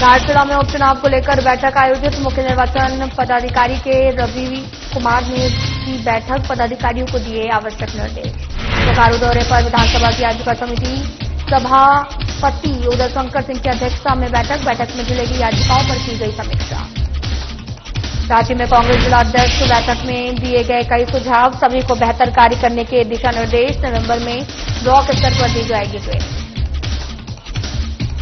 घाटशिला में उपचुनाव को लेकर बैठक आयोजित। मुख्य निर्वाचन पदाधिकारी के रवि कुमार ने की बैठक, पदाधिकारियों को दिए आवश्यक निर्देश। बोकारो दौरे पर विधानसभा की याचिका समिति सभापति उदय शंकर सिंह की अध्यक्षता में बैठक में जुड़ेगी याचिकाओं पर की गई समीक्षा। रांची में कांग्रेस जिला अध्यक्ष बैठक में दिए गए कई सुझाव, सभी को बेहतर कार्य करने के दिशा निर्देश। नवंबर में ब्लॉक स्तर पर दी जाएगी ट्रेनिंग।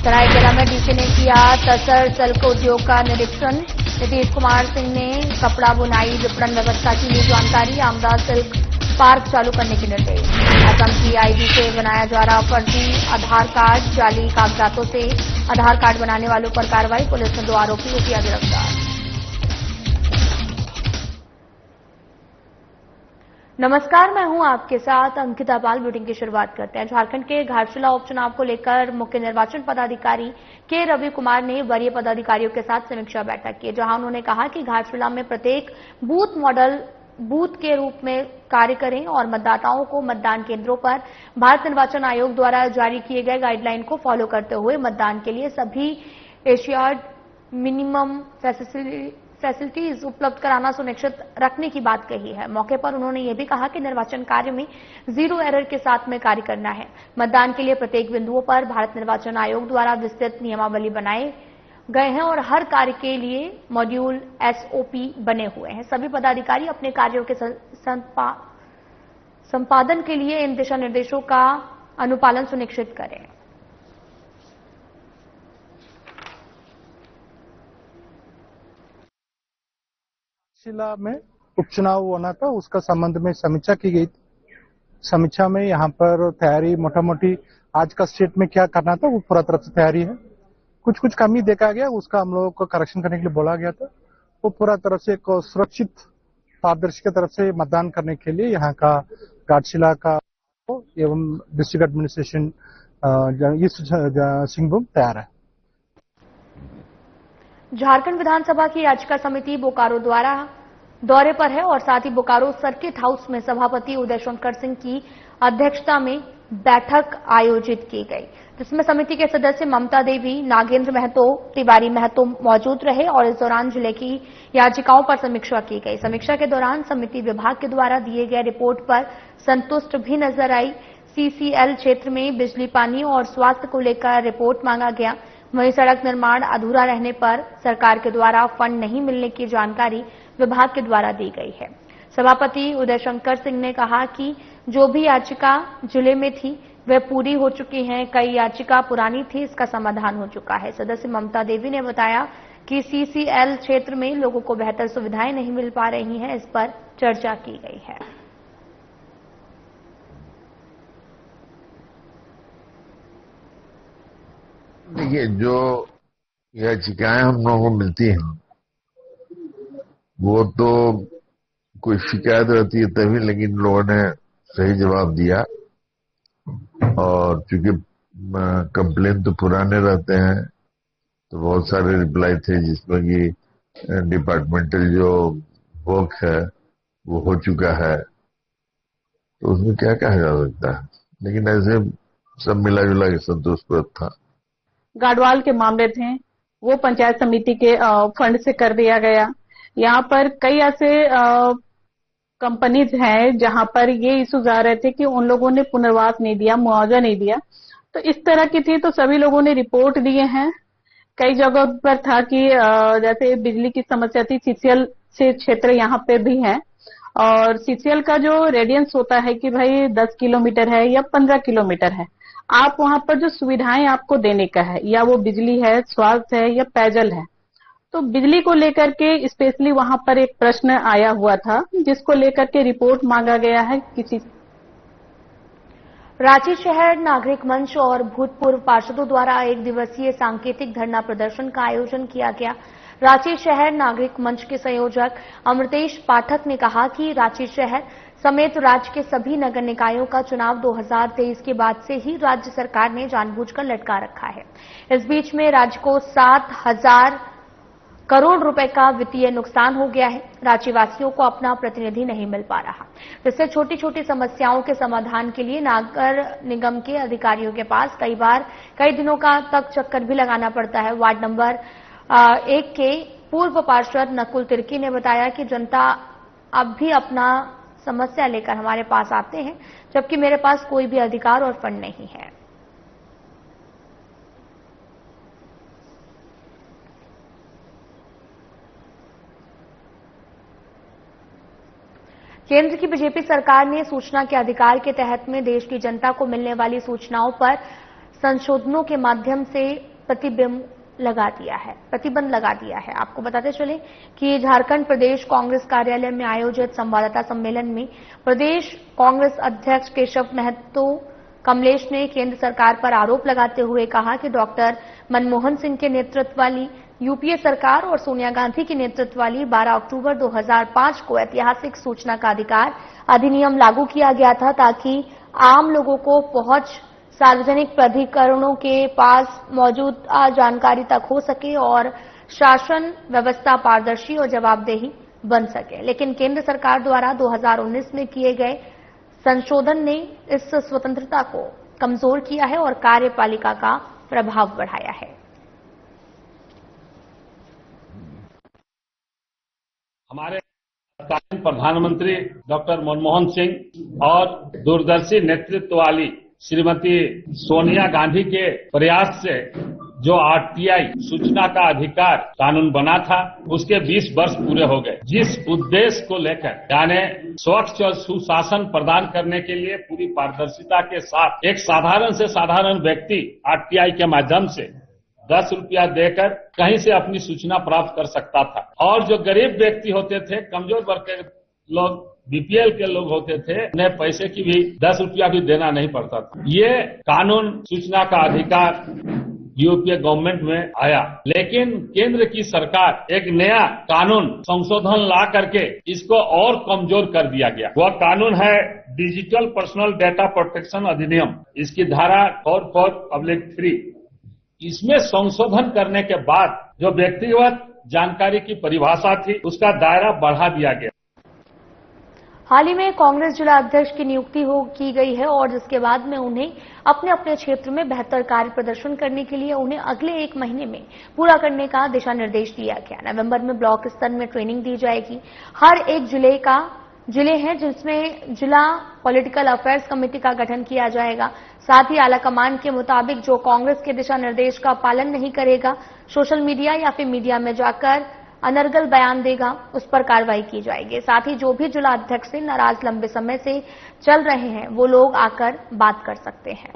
सरायकेला में डीसी ने किया तसर सिल्क उद्योग का निरीक्षण। नीतीश कुमार सिंह ने कपड़ा बुनाई विपणन व्यवस्था की ली जानकारी। आमदा सिल्क पार्क चालू करने के निर्देश। असम की आईडी से बनाया जा रहा फर्जी आधार कार्ड, जाली कागजातों से आधार कार्ड बनाने वालों पर कार्रवाई। पुलिस ने 2 आरोपियों को किया गिरफ्तार। नमस्कार, मैं हूं आपके साथ अंकिता पाल। बुलेटिन की शुरुआत करते हैं। झारखंड के घाटशिला उपचुनाव को लेकर मुख्य निर्वाचन पदाधिकारी के रवि कुमार ने वरीय पदाधिकारियों के साथ समीक्षा बैठक की, जहां उन्होंने कहा कि घाटशिला में प्रत्येक बूथ मॉडल बूथ के रूप में कार्य करें और मतदाताओं को मतदान केंद्रों पर भारत निर्वाचन आयोग द्वारा जारी किए गए गाइडलाइन को फॉलो करते हुए मतदान के लिए सभी एशियाड मिनिमम फैसिलिटीज उपलब्ध कराना सुनिश्चित रखने की बात कही है। मौके पर उन्होंने ये भी कहा कि निर्वाचन कार्य में 0 एरर के साथ में कार्य करना है। मतदान के लिए प्रत्येक बिंदुओं पर भारत निर्वाचन आयोग द्वारा विस्तृत नियमावली बनाए गए हैं और हर कार्य के लिए मॉड्यूल एसओपी बने हुए हैं। सभी पदाधिकारी अपने कार्यों के संपादन के लिए इन दिशा निर्देशों का अनुपालन सुनिश्चित करें। घाटशिला में उपचुनाव होना था, उसका संबंध में समीक्षा की गई थी। समीक्षा में यहाँ पर तैयारी मोटा मोटी आज का स्टेट में क्या करना था वो पूरा तरह से तैयारी है। कुछ कमी देखा गया, उसका हम लोगों को करेक्शन करने के लिए बोला गया था। वो पूरा तरह से एक सुरक्षित पारदर्शी की तरफ से मतदान करने के लिए यहाँ का घाटशिला का एवं डिस्ट्रिक्ट एडमिनिस्ट्रेशन ईस्ट सिंहभूम तैयार है। झारखंड विधानसभा की याचिका समिति बोकारो द्वारा दौरे पर है और साथ ही बोकारो सर्किट हाउस में सभापति उदय शंकर सिंह की अध्यक्षता में बैठक आयोजित की गई, जिसमें समिति के सदस्य ममता देवी, नागेंद्र महतो, तिवारी महतो मौजूद रहे और इस दौरान जिले की याचिकाओं पर समीक्षा की गई। समीक्षा के दौरान समिति विभाग के द्वारा दिए गए रिपोर्ट पर संतुष्ट भी नजर आई। सीसीएल क्षेत्र में बिजली, पानी और स्वास्थ्य को लेकर रिपोर्ट मांगा गया। वहीं सड़क निर्माण अधूरा रहने पर सरकार के द्वारा फंड नहीं मिलने की जानकारी विभाग के द्वारा दी गई है। सभापति उदय शंकर सिंह ने कहा कि जो भी याचिका जिले में थी वह पूरी हो चुकी है। कई याचिका पुरानी थी, इसका समाधान हो चुका है। सदस्य ममता देवी ने बताया कि सीसीएल क्षेत्र में लोगों को बेहतर सुविधाएं नहीं मिल पा रही हैं, इस पर चर्चा की गई है। देखिए, जो याचिकाएं हम लोगों को मिलती हैं वो तो कोई शिकायत रहती है तभी, लेकिन लोगों ने सही जवाब दिया। और चूंकि कंप्लेन तो पुराने रहते हैं तो बहुत सारे रिप्लाई थे जिसमें कि डिपार्टमेंटल जो वर्क है वो हो चुका है, तो उसमें क्या कहा जा सकता है। लेकिन ऐसे सब मिला जुला के संतोषप्रद था। गाडवाल के मामले थे वो पंचायत समिति के फंड से कर दिया गया। यहाँ पर कई ऐसे कंपनीज हैं जहां पर ये इश्यूज आ रहे थे कि उन लोगों ने पुनर्वास नहीं दिया, मुआवजा नहीं दिया। तो इस तरह की थी, तो सभी लोगों ने रिपोर्ट दिए हैं। कई जगह पर था कि जैसे बिजली की समस्या थी, सीसीएल से क्षेत्र यहाँ पे भी है और सीसीएल का जो रेडियंस होता है कि भाई 10 किलोमीटर है या 15 किलोमीटर है, आप वहां पर जो सुविधाएं आपको देने का है, या वो बिजली है, स्वास्थ्य है या पेयजल है, तो बिजली को लेकर के स्पेशली वहां पर एक प्रश्न आया हुआ था जिसको लेकर के रिपोर्ट मांगा गया है। किसी रांची शहर नागरिक मंच और भूतपूर्व पार्षदों द्वारा 1 दिवसीय सांकेतिक धरना प्रदर्शन का आयोजन किया गया। रांची शहर नागरिक मंच के संयोजक अमृतेश पाठक ने कहा कि रांची शहर समेत राज्य के सभी नगर निकायों का चुनाव 2023 के बाद से ही राज्य सरकार ने जानबूझकर लटका रखा है। इस बीच में राज्य को करोड़ रुपए का वित्तीय नुकसान हो गया है। रांची वासियों को अपना प्रतिनिधि नहीं मिल पा रहा, जिससे छोटी छोटी समस्याओं के समाधान के लिए नगर निगम के अधिकारियों के पास कई बार कई दिनों का तक चक्कर भी लगाना पड़ता है। वार्ड नंबर 1 के पूर्व पार्षद नकुल तिर्की ने बताया कि जनता अब भी अपना समस्या लेकर हमारे पास आते हैं, जबकि मेरे पास कोई भी अधिकार और फंड नहीं है। केंद्र की बीजेपी सरकार ने सूचना के अधिकार के तहत में देश की जनता को मिलने वाली सूचनाओं पर संशोधनों के माध्यम से प्रतिबंध लगा दिया है। आपको बताते चले कि झारखंड प्रदेश कांग्रेस कार्यालय में आयोजित संवाददाता सम्मेलन में प्रदेश कांग्रेस अध्यक्ष केशव महतो कमलेश ने केंद्र सरकार पर आरोप लगाते हुए कहा कि डॉक्टर मनमोहन सिंह के नेतृत्व वाली यूपीए सरकार और सोनिया गांधी के नेतृत्व वाली 12 अक्टूबर 2005 को ऐतिहासिक सूचना का अधिकार अधिनियम लागू किया गया था, ताकि आम लोगों को पहुंच सार्वजनिक प्राधिकरणों के पास मौजूद जानकारी तक हो सके और शासन व्यवस्था पारदर्शी और जवाबदेही बन सके। लेकिन केंद्र सरकार द्वारा 2019 में किए गए संशोधन ने इस स्वतंत्रता को कमजोर किया है और कार्यपालिका का प्रभाव बढ़ाया है। हमारे तत्कालीन प्रधानमंत्री डॉक्टर मनमोहन सिंह और दूरदर्शी नेतृत्व वाली श्रीमती सोनिया गांधी के प्रयास से जो आरटीआई सूचना का अधिकार कानून बना था, उसके 20 वर्ष पूरे हो गए। जिस उद्देश्य को लेकर यानी स्वच्छ और सुशासन प्रदान करने के लिए पूरी पारदर्शिता के साथ एक साधारण से साधारण व्यक्ति आरटीआई के माध्यम से 10 रुपया देकर कहीं से अपनी सूचना प्राप्त कर सकता था, और जो गरीब व्यक्ति होते थे, कमजोर वर्ग के लोग, बीपीएल के लोग होते थे, उन्हें पैसे की भी 10 रुपया भी देना नहीं पड़ता था। ये कानून सूचना का अधिकार यूपीए गवर्नमेंट में आया, लेकिन केंद्र की सरकार एक नया कानून संशोधन ला करके इसको और कमजोर कर दिया गया। वह कानून है डिजिटल पर्सनल डेटा प्रोटेक्शन अधिनियम। इसकी धारा 4(3) इसमें संशोधन करने के बाद जो व्यक्तिगत जानकारी की परिभाषा थी, उसका दायरा बढ़ा दिया गया। हाल ही में कांग्रेस जिला अध्यक्ष की नियुक्ति की गई है और जिसके बाद में उन्हें अपने अपने क्षेत्र में बेहतर कार्य प्रदर्शन करने के लिए उन्हें अगले 1 महीने में पूरा करने का दिशा निर्देश दिया गया। नवंबर में ब्लॉक स्तर में ट्रेनिंग दी जाएगी। हर एक जिले हैं जिसमें जिला पॉलिटिकल अफेयर्स कमेटी का गठन किया जाएगा। साथ ही आलाकमान के मुताबिक जो कांग्रेस के दिशा निर्देश का पालन नहीं करेगा, सोशल मीडिया या फिर मीडिया में जाकर अनर्गल बयान देगा, उस पर कार्रवाई की जाएगी। साथ ही जो भी जिला अध्यक्ष से नाराज लंबे समय से चल रहे हैं, वो लोग आकर बात कर सकते हैं।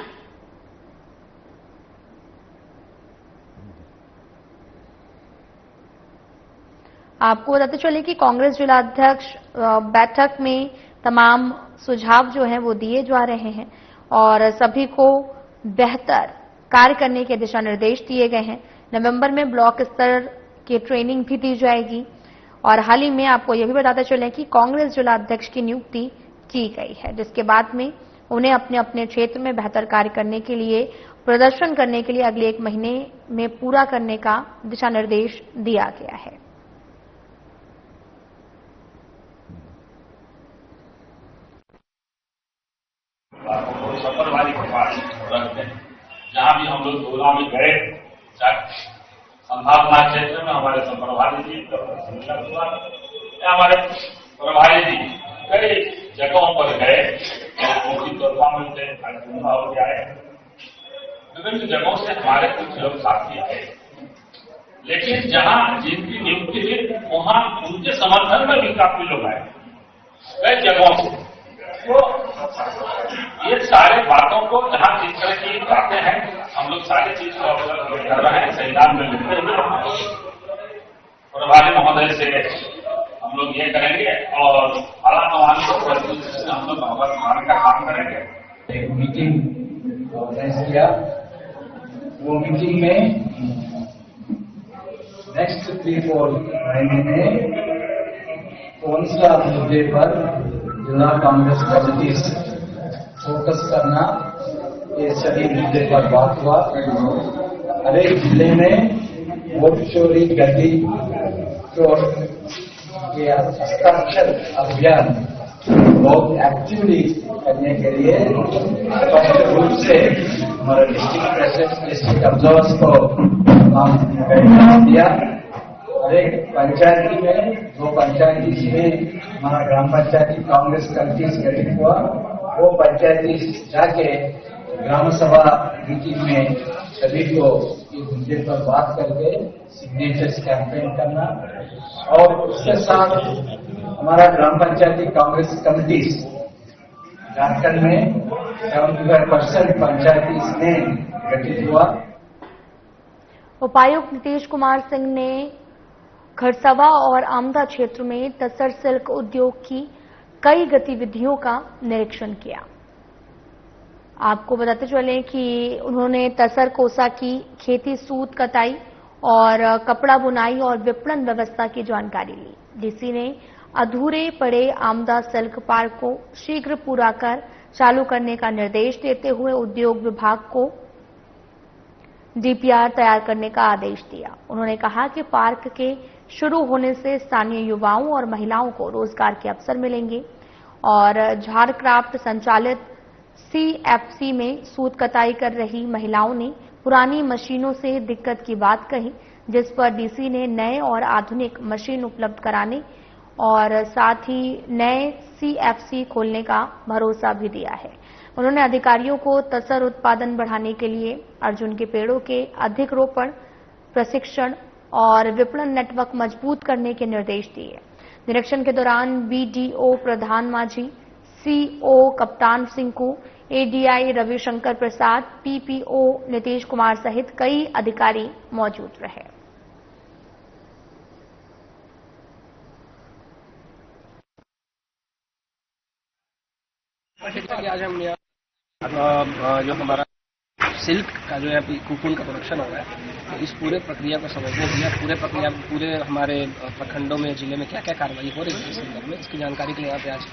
आपको बताते चले कि कांग्रेस जिला अध्यक्ष बैठक में तमाम सुझाव जो हैं वो दिए जा रहे हैं और सभी को बेहतर कार्य करने के दिशा निर्देश दिए गए हैं। नवंबर में ब्लॉक स्तर की ट्रेनिंग भी दी जाएगी और हाल ही में आपको यह भी बताते चले कि कांग्रेस जिला अध्यक्ष की नियुक्ति की गई है, जिसके बाद में उन्हें अपने अपने क्षेत्र में बेहतर कार्य करने के लिए, प्रदर्शन करने के लिए अगले 1 महीने में पूरा करने का दिशा निर्देश दिया गया है। सफरवाली के पास रखते हैं। जहां भी हम लोग गोला में गए, संभावना क्षेत्र में हमारे संप्रभारी जी, हमारे प्रभारी जी कई जगहों पर गए, विभिन्न जगहों से हमारे कुछ लोग साथी आए, लेकिन जहां जिनकी नियुक्ति हुई वहां उनके समर्थन में भी काफी लोग आए कई जगहों से। तो ये सारे बातों को जहां जिस तरह की बातें हैं, हम लोग सारी चीज को अवसर कर रहे हैं, संविधान में लिखते हुए प्रभारी महोदय से हम लोग ये करेंगे और आलाकमान को हम लोग अवगत का काम करेंगे। एक मीटिंग ऑर्गेनाइज किया, वो मीटिंग में नेक्स्ट 3-4 महीने में कौन सा मुद्दे पर जिला कांग्रेस कमेटी फोकस करना, ये सभी मुद्दे पर बात हुआ। हर एक जिले में वोट चोरी, गद्दी स्टोर के हस्ताक्षर अभियान बहुत एक्टिवली करने के लिए स्पष्ट रूप से हमारे डिस्ट्रिक्ट प्रेसिडेंट डिस्ट्रिक्ट ऑब्जर्वर्स को काम दिया। हर एक पंचायती में 2 पंचायती में हमारा ग्राम पंचायती कांग्रेस कमिटीज गठित हुआ। वो पंचायती जाके ग्राम सभा मीटिंग में सभी को इस मुद्दे पर बात करके सिग्नेचर्स कैंपेन करना और उसके साथ हमारा ग्राम पंचायती कांग्रेस कमिटीज झारखंड में 75% पंचायती में गठित हुआ। उपायुक्त नीतीश कुमार सिंह ने खरसवा और आमदा क्षेत्र में तसर सिल्क उद्योग की कई गतिविधियों का निरीक्षण किया। आपको बताते चलें कि उन्होंने तसर कोसा की खेती, सूत कताई और कपड़ा बुनाई और विपणन व्यवस्था की जानकारी ली। डीसी ने अधूरे पड़े आमदा सिल्क पार्क को शीघ्र पूरा कर चालू करने का निर्देश देते हुए उद्योग विभाग को डीपीआर तैयार करने का आदेश दिया। उन्होंने कहा कि पार्क के शुरू होने से स्थानीय युवाओं और महिलाओं को रोजगार के अवसर मिलेंगे और झारक्राफ्ट संचालित सीएफसी में सूत कताई कर रही महिलाओं ने पुरानी मशीनों से दिक्कत की बात कही, जिस पर डीसी ने नए और आधुनिक मशीन उपलब्ध कराने और साथ ही नए सीएफसी खोलने का भरोसा भी दिया है। उन्होंने अधिकारियों को तसर उत्पादन बढ़ाने के लिए अर्जुन के पेड़ों के अधिक रोपण, प्रशिक्षण और विपणन नेटवर्क मजबूत करने के निर्देश दिए। निरीक्षण के दौरान बीडीओ प्रधान माझी, सीओ कप्तान सिंह को, एडीआई रविशंकर प्रसाद, पीपीओ नीतीश कुमार सहित कई अधिकारी मौजूद रहे। आज हम जो हमारा सिल्क का जो है कुकुन का प्रोडक्शन हो रहा है, तो इस पूरे प्रक्रिया को समझने के लिए पूरे हमारे प्रखंडों में, जिले में क्या क्या कार्रवाई हो रही है इस संदर्भ में, इसकी जानकारी के लिए यहाँ पे आज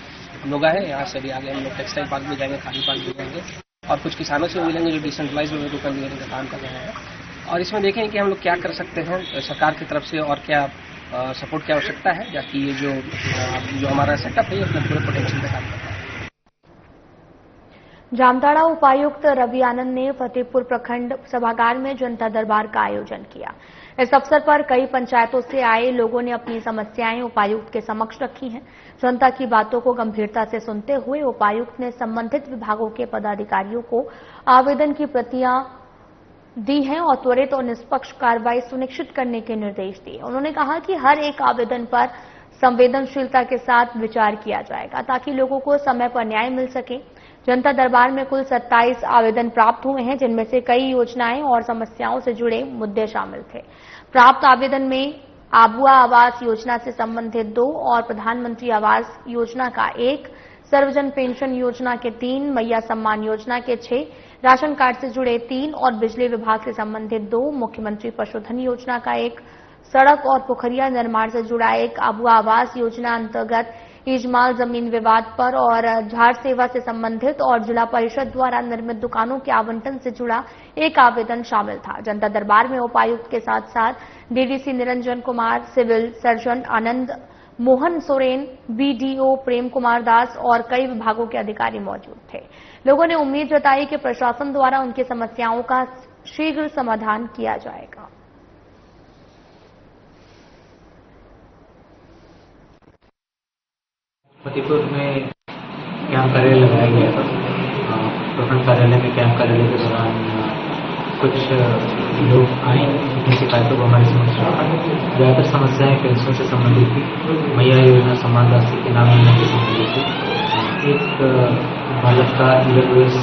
हम लोग आए। यहाँ से भी आगे हम लोग टेक्सटाइल पार्क भी जाएंगे, खादी पार्क भी जाएंगे और कुछ किसानों से मिलेंगे जो डिसेंट्रलाइज दुकान देने का काम कर रहे हैं और इसमें देखेंगे कि हम लोग क्या कर सकते हैं सरकार की तरफ से और क्या सपोर्ट की आवश्यकता है, ताकि ये जो हमारा सेटअप है अपने पूरे पोटेंशियल पे काम करता है। जामताड़ा उपायुक्त रवि आनंद ने फतेहपुर प्रखंड सभागार में जनता दरबार का आयोजन किया। इस अवसर पर कई पंचायतों से आए लोगों ने अपनी समस्याएं उपायुक्त के समक्ष रखी हैं। जनता की बातों को गंभीरता से सुनते हुए उपायुक्त ने संबंधित विभागों के पदाधिकारियों को आवेदन की प्रतियां दी हैं और त्वरित और निष्पक्ष कार्रवाई सुनिश्चित करने के निर्देश दिए। उन्होंने कहा कि हर एक आवेदन पर संवेदनशीलता के साथ विचार किया जाएगा ताकि लोगों को समय पर न्याय मिल सके। जनता दरबार में कुल 27 आवेदन प्राप्त हुए हैं, जिनमें से कई योजनाएं और समस्याओं से जुड़े मुद्दे शामिल थे। प्राप्त आवेदन में आबुआ आवास योजना से संबंधित 2 और प्रधानमंत्री आवास योजना का 1, सर्वजन पेंशन योजना के 3, मैया सम्मान योजना के 6, राशन कार्ड से जुड़े 3 और बिजली विभाग से संबंधित 2, मुख्यमंत्री पशुधन योजना का 1, सड़क और पोखरिया निर्माण से जुड़ा 1, आबुआ आवास योजना अंतर्गत ईजमाल जमीन विवाद पर और झाड़ सेवा से संबंधित और जिला परिषद द्वारा निर्मित दुकानों के आवंटन से जुड़ा 1 आवेदन शामिल था। जनता दरबार में उपायुक्त के साथ साथ DDC Niranjan Kumar, civil surgeon Anand Mohan Soren, BDO Prem Kumar Das और कई विभागों के अधिकारी मौजूद थे। लोगों ने उम्मीद जताई कि प्रशासन द्वारा उनकी समस्याओं का शीघ्र समाधान किया जाएगा। फतेहपुर में कैंप कार्यालय लगाया गया था। प्रखंड कार्यालय में कैंप कार्यालय के दौरान कुछ लोग आए, उनकी शिकायतों को हमारे समक्ष रखा। ज्यादातर समस्याएं पेंशन से संबंधित थी, मैया योजना सम्मान राशि के नाम मिलने से संबंधित थी। एक बालक का ईडब्ल्यूएस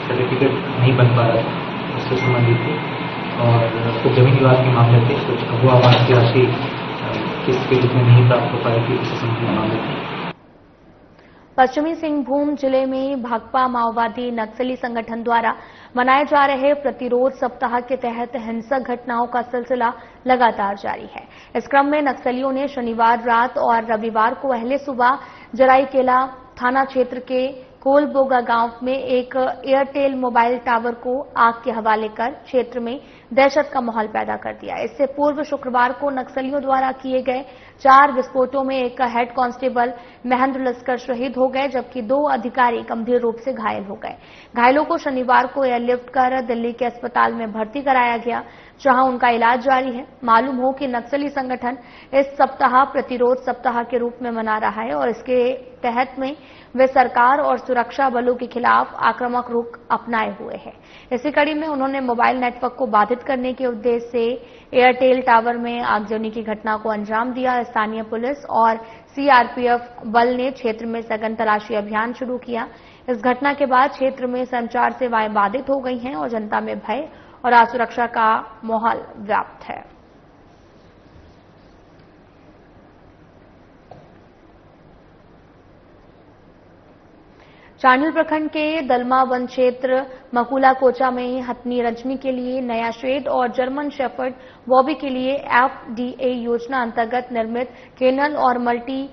सर्टिफिकेट नहीं बन पा रहा था, उससे संबंधित थी और कुछ जमीन विवाद के मामले थे। कुछ अबुआ आवास की राशि किस्त के रूप में नहीं प्राप्त हो पाई थी, उससे संबंधित मामले थे। पश्चिमी सिंहभूम जिले में भाकपा माओवादी नक्सली संगठन द्वारा मनाए जा रहे प्रतिरोध सप्ताह के तहत हिंसक घटनाओं का सिलसिला लगातार जारी है। इस क्रम में नक्सलियों ने शनिवार रात और रविवार को अहले सुबह जराईकेला थाना क्षेत्र के कोलबोगा गांव में एक एयरटेल मोबाइल टावर को आग के हवाले कर क्षेत्र में दहशत का माहौल पैदा कर दिया। इससे पूर्व शुक्रवार को नक्सलियों द्वारा किए गए 4 विस्फोटों में एक हेड कांस्टेबल महेंद्र लस्कर शहीद हो गए, जबकि 2 अधिकारी गंभीर रूप से घायल हो गए। घायलों को शनिवार को एयरलिफ्ट कर दिल्ली के अस्पताल में भर्ती कराया गया, जहां उनका इलाज जारी है। मालूम हो कि नक्सली संगठन इस सप्ताह प्रतिरोध सप्ताह के रूप में मना रहा है और इसके तहत में वे सरकार और सुरक्षा बलों के खिलाफ आक्रामक रुख अपनाए हुए हैं। इसी कड़ी में उन्होंने मोबाइल नेटवर्क को बाधित करने के उद्देश्य से एयरटेल टावर में आगजनी की घटना को अंजाम दिया। स्थानीय पुलिस और सीआरपीएफ बल ने क्षेत्र में सघन तलाशी अभियान शुरू किया। इस घटना के बाद क्षेत्र में संचार सेवाएं बाधित हो गई हैं और जनता में भय और असुरक्षा का माहौल व्याप्त है। चांडिल प्रखंड के दलमा वन क्षेत्र मकुला कोचा में हथनी रजनी के लिए नया शेड और जर्मन शेफर्ड बॉबी के लिए एफडीए योजना अंतर्गत निर्मित केनल और मल्टी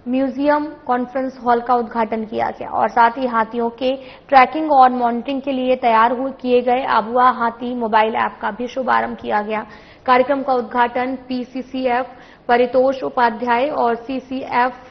म्यूजियम कॉन्फ्रेंस हॉल का उद्घाटन किया गया और साथ ही हाथियों के ट्रैकिंग और मॉनिटरिंग के लिए तैयार किए गए अबुआ हाथी मोबाइल ऐप का भी शुभारंभ किया गया। कार्यक्रम का उद्घाटन पीसीसीएफ परितोष उपाध्याय और सीसीएफ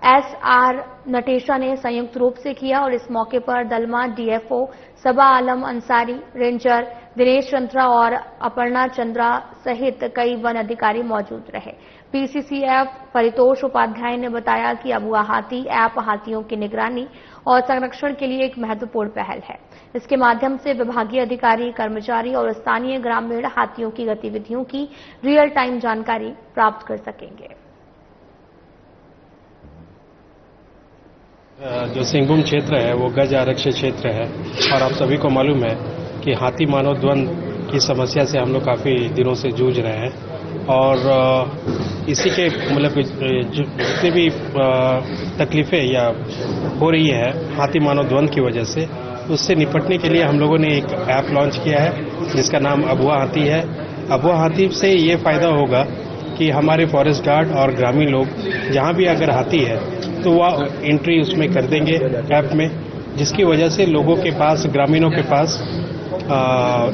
एसआर नटेशा ने संयुक्त रूप से किया और इस मौके पर दलमा डीएफओ सबा आलम अंसारी, रेंजर दिनेश चंद्रा और अपर्णा चंद्रा सहित कई वन अधिकारी मौजूद रहे। पीसीसीएफ परितोष उपाध्याय ने बताया कि अबुआ हाथी ऐप हाथियों की निगरानी और संरक्षण के लिए एक महत्वपूर्ण पहल है। इसके माध्यम से विभागीय अधिकारी, कर्मचारी और स्थानीय ग्रामीण हाथियों की गतिविधियों की रियल टाइम जानकारी प्राप्त कर सकेंगे। जो सिंहभूम क्षेत्र है वो गज आरक्षित क्षेत्र है और आप सभी को मालूम है कि हाथी मानव द्वंद की समस्या से हम लोग काफी दिनों से जूझ रहे हैं और इसी के मतलब जितनी भी तकलीफें या हो रही है हाथी मानव द्वंद की वजह से, उससे निपटने के लिए हम लोगों ने एक ऐप लॉन्च किया है जिसका नाम अबुआ हाथी है। अबुआ हाथी से ये फायदा होगा कि हमारे फॉरेस्ट गार्ड और ग्रामीण लोग जहां भी अगर हाथी है तो वह एंट्री उसमें कर देंगे ऐप में, जिसकी वजह से लोगों के पास, ग्रामीणों के पास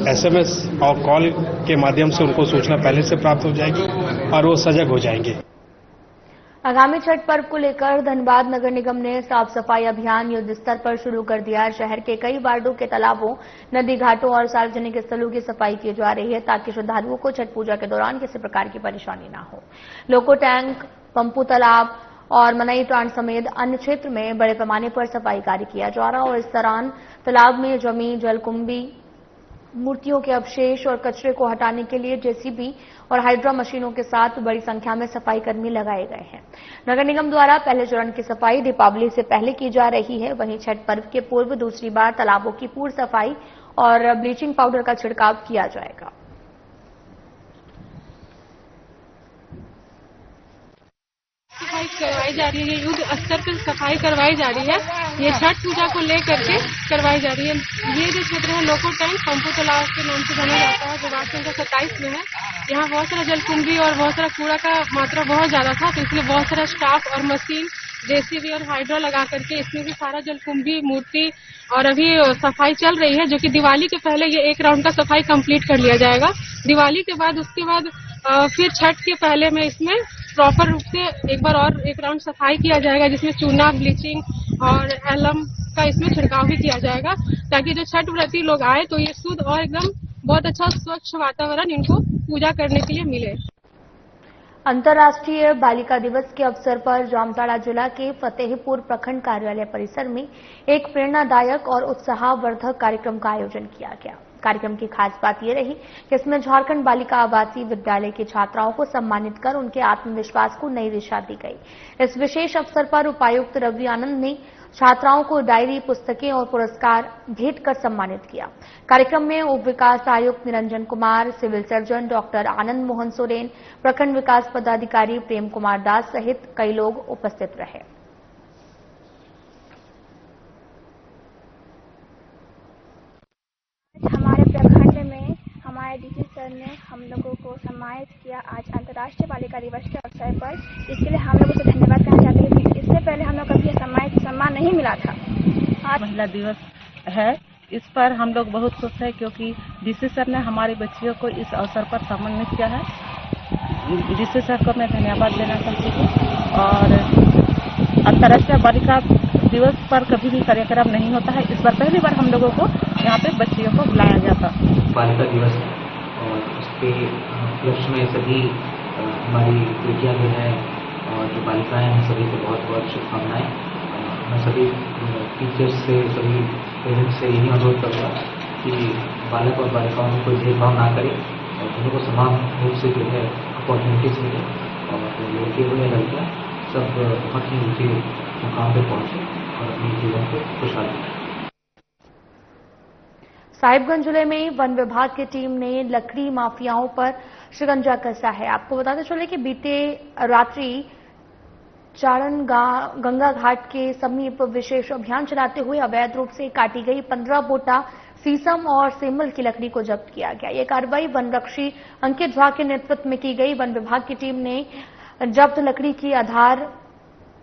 एसएमएस और कॉल के माध्यम से उनको सूचना पहले से प्राप्त हो जाएगी और वो सजग हो जाएंगे। आगामी छठ पर्व को लेकर धनबाद नगर निगम ने साफ सफाई अभियान युद्ध स्तर पर शुरू कर दिया। शहर के कई वार्डों के तालाबों, नदी घाटों और सार्वजनिक स्थलों की सफाई की जा रही है ताकि श्रद्धालुओं को छठ पूजा के दौरान किसी प्रकार की परेशानी न हो। लोको टैंक, पंपू तालाब और मनई टांड समेत अन्य क्षेत्र में बड़े पैमाने पर सफाई कार्य किया जा रहा और इस दौरान तालाब में जमी जलकुंभी, मूर्तियों के अवशेष और कचरे को हटाने के लिए जेसीबी और हाइड्रा मशीनों के साथ बड़ी संख्या में सफाई कर्मी लगाए गए हैं। नगर निगम द्वारा पहले चरण की सफाई दीपावली से पहले की जा रही है। वहीं छठ पर्व के पूर्व दूसरी बार तालाबों की पूर्ण सफाई और ब्लीचिंग पाउडर का छिड़काव किया जाएगा। सफाई करवाई जा रही है, युद्ध स्तर पर सफाई करवाई जा रही है। ये छठ पूजा को लेकर के करवाई जा रही है। ये जो क्षेत्र है लोको टैंक पंपू तालाब के नाम से जाना जाता है, जो वार्ड संख्या 27 में है। यहाँ बहुत सारा जलकुंभी और बहुत सारा कूड़ा का मात्रा बहुत ज्यादा था, तो इसलिए बहुत सारा स्टाफ और मशीन, जेसीबी और हाइड्रा लगा करके इसमें भी सारा जलकुंभी, मूर्ति और अभी सफाई चल रही है, जो कि दिवाली के पहले ये एक राउंड का सफाई कंप्लीट कर लिया जाएगा। दिवाली के बाद उसके बाद फिर छठ के पहले में इसमें प्रॉपर रूप से एक बार और एक राउंड सफाई किया जाएगा, जिसमें चूना, ब्लीचिंग और एलम का इसमें छिड़काव भी किया जाएगा, ताकि जो छठ व्रती लोग आए तो ये शुद्ध और एकदम बहुत अच्छा स्वच्छ वातावरण इनको पूजा करने के लिए मिले। अंतर्राष्ट्रीय बालिका दिवस के अवसर पर जामताड़ा जिला के फतेहपुर प्रखंड कार्यालय परिसर में एक प्रेरणादायक और उत्साहवर्धक कार्यक्रम का आयोजन किया गया। कार्यक्रम की खास बात यह रही कि इसमें झारखंड बालिका आवासीय विद्यालय की छात्राओं को सम्मानित कर उनके आत्मविश्वास को नई दिशा दी गई। इस विशेष अवसर पर उपायुक्त रवि आनंद ने छात्राओं को डायरी, पुस्तकें और पुरस्कार भेंट कर सम्मानित किया। कार्यक्रम में उप विकास आयुक्त Niranjan Kumar, civil surgeon doctor Anand Mohan Soren, प्रखंड विकास पदाधिकारी प्रेम कुमार दास सहित कई लोग उपस्थित रहे। हमारे प्रखंड में हमारे डीसी सर ने हम लोगों को सम्मानित किया आज अंतर्राष्ट्रीय बालिका दिवस के अवसर पर। इसके लिए हम लोगों को धन्यवाद कहना चाहते हैं कि इससे पहले हम लोग कभी सम्मान नहीं मिला था। महिला दिवस है। इस पर हम लोग बहुत खुश हैं क्योंकि डीसी सर ने हमारी बच्चियों को इस अवसर पर सम्मानित किया है। डीसी सर को मैं धन्यवाद देना चाहती हूँ। और अंतर्राष्ट्रीय बालिका दिवस पर कभी भी कार्यक्रम नहीं होता है, इस बार पहली बार हम लोगों को यहाँ पे बच्चियों को बुलाया गया था। बालिका दिवस है और उसके उपलक्ष्य में सभी हमारी बेटियाँ भी हैं और जो बालिकाएं हैं सभी को बहुत बहुत शुभकामनाएं। मैं सभी टीचर्स से, सभी पेरेंट्स से यही अनुरोध करूँगा कि बालक और बालिकाओं में कोई भेदभाव ना करें और दोनों को समान रूप से जो है अपॉर्चुनिटीज मिले और लड़के हो या लड़कियाँ सब अपनी ऊँचे मुकाम पर पहुँचे और अपने जीवन को खुशहाल बनाएं। साहिबगंज जिले में वन विभाग की टीम ने लकड़ी माफियाओं पर शिकंजा कसा है। आपको बताते चले कि बीते रात्रि चारण गंगा घाट के समीप विशेष अभियान चलाते हुए अवैध रूप से काटी गई 15 बोटा शीशम और सेमल की लकड़ी को जब्त किया गया। यह कार्रवाई वनरक्षी अंकित झा के नेतृत्व में की गई। वन विभाग की टीम ने जब्त लकड़ी की आधार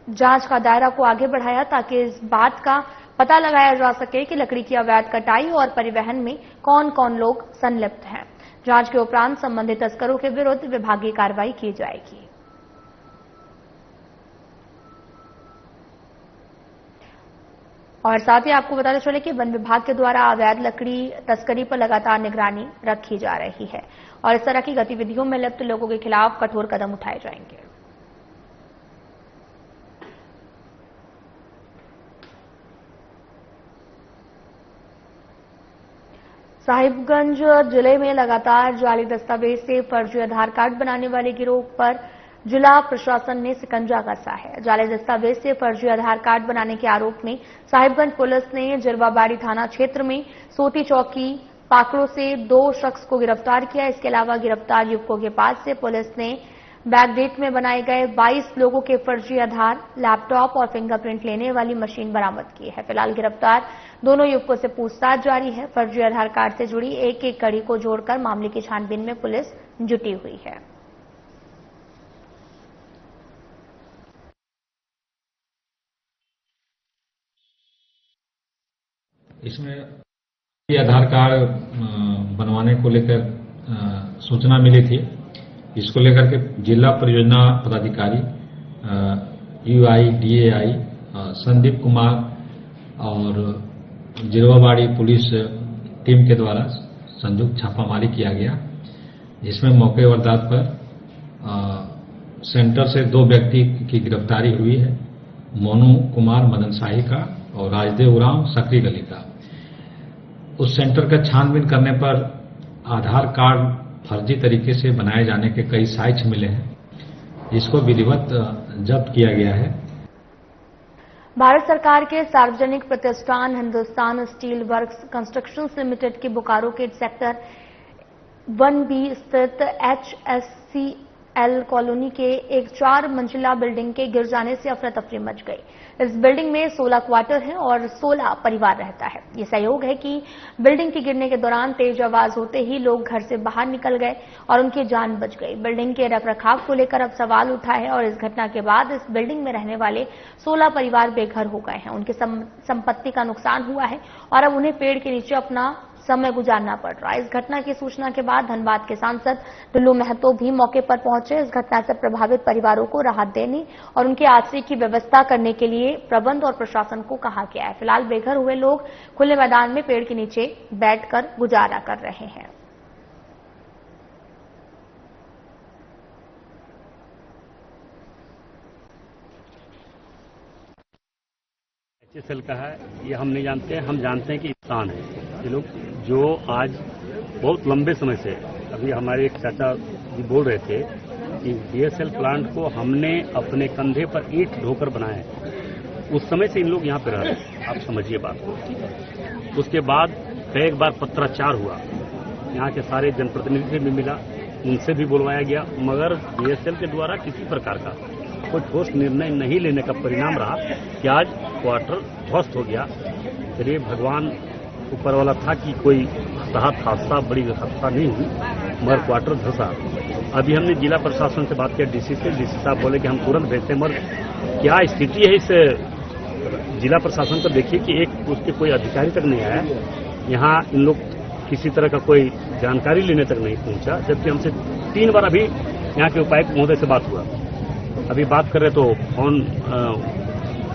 जांच का दायरा को आगे बढ़ाया ताकि इस बात का पता लगाया जा सके कि लकड़ी की अवैध कटाई और परिवहन में कौन कौन लोग संलिप्त हैं। जांच के उपरांत संबंधित तस्करों के विरुद्ध विभागीय कार्रवाई की जाएगी। और साथ ही आपको बताते चले कि वन विभाग के द्वारा अवैध लकड़ी तस्करी पर लगातार निगरानी रखी जा रही है और इस तरह की गतिविधियों में लिप्त लोगों के खिलाफ कठोर कदम उठाए जाएंगे। साहिबगंज जिले में लगातार जाली दस्तावेज से फर्जी आधार कार्ड बनाने वाले गिरोह पर जिला प्रशासन ने शिकंजा कसा है। जाली दस्तावेज से फर्जी आधार कार्ड बनाने के आरोप में साहिबगंज पुलिस ने जिरवाबाड़ी थाना क्षेत्र में सोटी चौकी पाकड़ों से 2 शख्स को गिरफ्तार किया। इसके अलावा गिरफ्तार युवकों के पास से पुलिस ने बैकडेट में बनाए गए 22 लोगों के फर्जी आधार, लैपटॉप और फिंगरप्रिंट लेने वाली मशीन बरामद की है। फिलहाल गिरफ्तार दोनों युवकों से पूछताछ जारी है। फर्जी आधार कार्ड से जुड़ी एक कड़ी को जोड़कर मामले की छानबीन में पुलिस जुटी हुई है। इसमें आधार कार्ड बनवाने को लेकर सूचना मिली थी। इसको लेकर के जिला परियोजना पदाधिकारी UIDAI संदीप कुमार और जिरवाबाड़ी पुलिस टीम के द्वारा संयुक्त छापामारी किया गया, जिसमें मौके वारदात पर सेंटर से 2 व्यक्ति की गिरफ्तारी हुई है, मोनू कुमार मदन शाही का और राजदेव उरांव सकरी गली का। उस सेंटर का छानबीन करने पर आधार कार्ड फर्जी तरीके से बनाए जाने के कई साक्ष्य मिले हैं, जिसको विधिवत जब्त किया गया है। भारत सरकार के सार्वजनिक प्रतिष्ठान Hindustan steel works constructions limited के बोकारो के सेक्टर 1B स्थित HSCL कॉलोनी के एक 4 मंजिला बिल्डिंग के गिर जाने से अफरा तफरी मच गई। इस बिल्डिंग में 16 क्वार्टर हैं और 16 परिवार रहता है। ये संयोग है कि बिल्डिंग के गिरने के दौरान तेज आवाज होते ही लोग घर से बाहर निकल गए और उनकी जान बच गई। बिल्डिंग के रखरखाव को लेकर अब सवाल उठा है और इस घटना के बाद इस बिल्डिंग में रहने वाले 16 परिवार बेघर हो गए हैं। उनकी संपत्ति का नुकसान हुआ है और अब उन्हें पेड़ के नीचे अपना समय गुजारना पड़ रहा है। इस घटना की सूचना के बाद धनबाद के सांसद टुल्लू महतो भी मौके पर पहुंचे। इस घटना से प्रभावित परिवारों को राहत देने और उनके आश्रय की व्यवस्था करने के लिए प्रबंध और प्रशासन को कहा गया है। फिलहाल बेघर हुए लोग खुले मैदान में पेड़ के नीचे बैठकर गुजारा कर रहे हैं। HSL का है, ये हम नहीं जानते हैं। हम जानते हैं कि इंसान है ये लोग, जो आज बहुत लंबे समय से, अभी हमारे एक चाचा जी बोल रहे थे कि DSL प्लांट को हमने अपने कंधे पर ईंट ढोकर बनाया है। उस समय से इन लोग यहाँ पे रह रहे हैं, आप समझिए बात को। उसके बाद कई बार पत्राचार हुआ, यहाँ के सारे जनप्रतिनिधि से भी मिला, उनसे भी बुलवाया गया, मगर DSL के द्वारा किसी प्रकार का कोई ठोस निर्णय नहीं लेने का परिणाम रहा कि आज क्वार्टर ध्वस्त हो गया। चलिए भगवान ऊपर वाला था कि कोई राहत हादसा, बड़ी हादसा नहीं हुई, मगर क्वार्टर धंसा। अभी हमने जिला प्रशासन से बात किया, DC से। DC साहब बोले कि हम तुरंत भेजते हैं, मगर क्या स्थिति है इस जिला प्रशासन को देखिए कि एक उसके कोई अधिकारी तक नहीं आया, यहाँ इन लोग किसी तरह का कोई जानकारी लेने तक नहीं पहुंचा, जबकि हमसे 3 बार अभी यहाँ के उपायुक्त महोदय से बात हुआ। अभी बात कर रहे तो फोन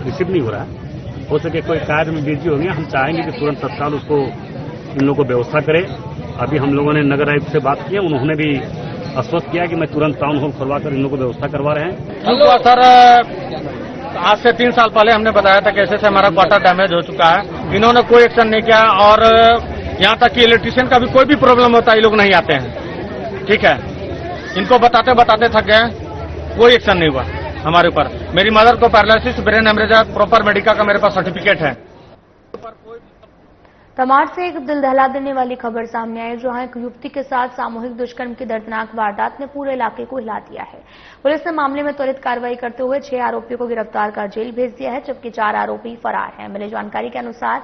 रिसीव नहीं हो रहा है। हो सके कोई कार्य में बिजी हो गया। हम चाहेंगे कि तुरंत तत्काल उसको इन लोगों को व्यवस्था करे। अभी हम लोगों ने नगर आयुक्त से बात की, उन्होंने भी आश्वस्त किया कि मैं तुरंत टाउन हॉल खुलवाकर इन लोगों को व्यवस्था करवा रहे हैं। सर, आज से 3 साल पहले हमने बताया था कैसे से हमारा क्वार्टर डैमेज हो चुका है। इन्होंने कोई एक्शन नहीं किया और यहाँ तक कि इलेक्ट्रिशियन का भी कोई भी प्रॉब्लम होता है ये लोग नहीं आते हैं। ठीक है, इनको बताते बताते थक गए, कोई एक्शन नहीं हुआ हमारे ऊपर। मेरी मदर को paralysis, brain haemorrhage, proper medical का मेरे पास सर्टिफिकेट है। तमाड़ से एक दिल दहला देने वाली खबर सामने आई, जहां एक युवती के साथ सामूहिक दुष्कर्म की दर्दनाक वारदात ने पूरे इलाके को हिला दिया है। पुलिस ने मामले में त्वरित कार्रवाई करते हुए 6 आरोपियों को गिरफ्तार कर जेल भेज दिया है, जबकि 4 आरोपी फरार हैं। मिली जानकारी के अनुसार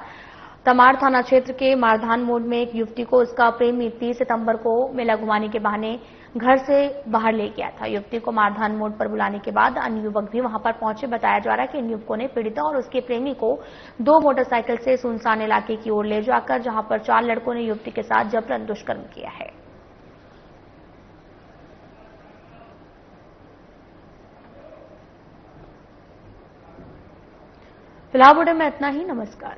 तमाड़ थाना क्षेत्र के मारधान मोड़ में एक युवती को उसका प्रेमी 30 सितंबर को मेला घुमाने के बहाने घर से बाहर ले गया था। युवती को मारधान मोड़ पर बुलाने के बाद अन्य युवक भी वहां पर पहुंचे। बताया जा रहा है कि इन युवकों ने पीड़िता और उसके प्रेमी को 2 मोटरसाइकिल से सुनसान इलाके की ओर ले जाकर, जहां पर 4 लड़कों ने युवती के साथ जबरन दुष्कर्म किया है। फिलहाल बुलेटिन में इतना ही। नमस्कार।